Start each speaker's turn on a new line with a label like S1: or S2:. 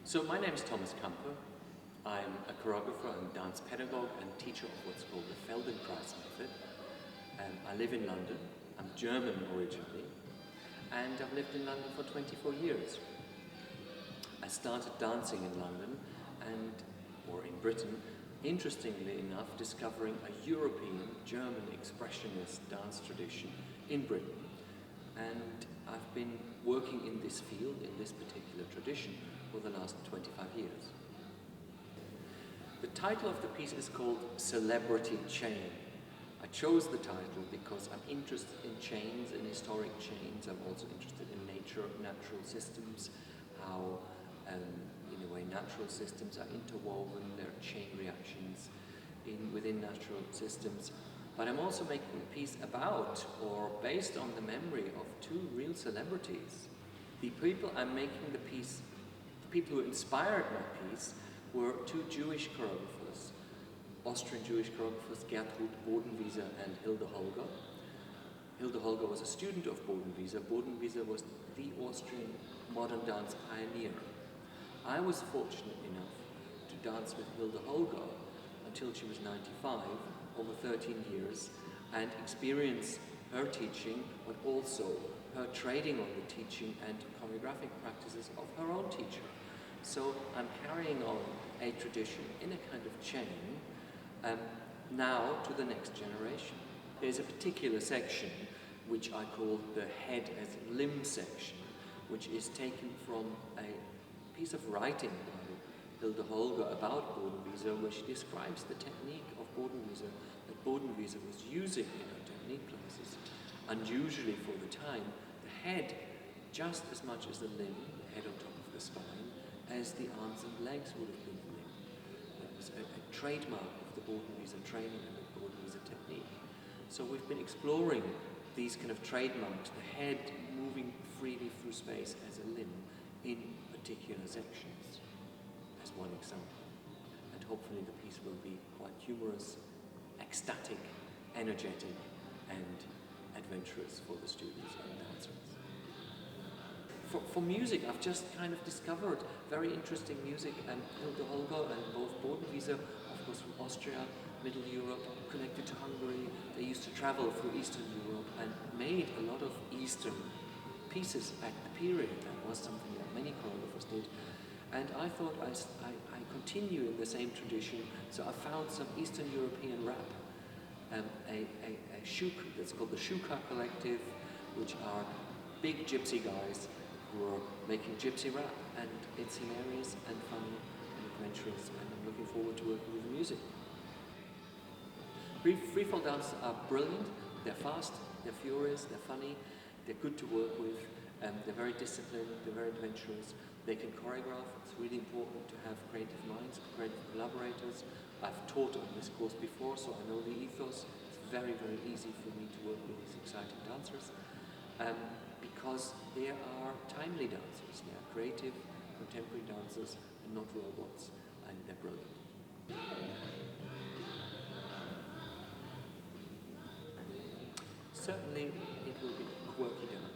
S1: So my name is Thomas Kampe. I'm a choreographer and dance pedagogue and teacher of what's called the Feldenkrais method. I live in London. I'm German originally, and I've lived in London for 24 years. I started dancing in London or in Britain, interestingly enough, discovering a European, German expressionist dance tradition in Britain. And I've been working in this field, in this particular tradition, for the last 25 years. The title of the piece is called Celebrity Chain. I chose the title because I'm interested in chains, in historic chains. I'm also interested in natural systems, how in a way natural systems are interwoven, there are chain reactions within natural systems. But I'm also making a piece about or based on the memory of two real celebrities. The people I'm making the piece, the people who inspired my piece, were two Jewish choreographers, Austrian Jewish choreographers Gertrud Bodenwieser and Hilde Holger. Hilde Holger was a student of Bodenwieser. Bodenwieser was the Austrian modern dance pioneer. I was fortunate enough to dance with Hilde Holger until she was 95, over 13 years, and experience her teaching, but also her trading on the teaching and choreographic practices of her own teacher. So I'm carrying on a tradition in a kind of chain now to the next generation. There's a particular section which I call the head as limb section, which is taken from a piece of writing by Hilde Holger about Bodenwieser, where she describes the technique of Bodenwieser that Bodenwieser was using in her technique classes. Unusually for the time, the head just as much as the limb, the head on top of the spine, as the arms and legs would have been the limb. That was a trademark of the Bodenwieser training and the Bodenwieser technique. So we've been exploring these kind of trademarks, the head moving freely through space as a limb in particular sections, as one example. And hopefully the piece will be quite humorous, ecstatic, energetic, and adventurous for the students and dancers. For music, I've just kind of discovered very interesting music, and Hilde Holger and both Bodenwieser, of course from Austria, Middle Europe, connected to Hungary. They used to travel through Eastern Europe and made a lot of Eastern pieces at the period. That was something that many choreographers did. And I thought I continue in the same tradition, so I found some Eastern European rap. A shuk that's called the Shuka Collective, which are big gypsy guys who are making gypsy rap, and it's hilarious and funny and adventurous, and I'm looking forward to working with the music. Freefall dances are brilliant, they're fast, they're furious, they're funny, they're good to work with, they're very disciplined, they're very adventurous, they can choreograph. It's really important to have creative minds, creative collaborators. I've taught on this course before, so I know the ethos. It's very, very easy for me to work with these exciting dancers because they are timely dancers. They are creative, contemporary dancers and not robots, and they're brilliant. Certainly, it will be quirky dance.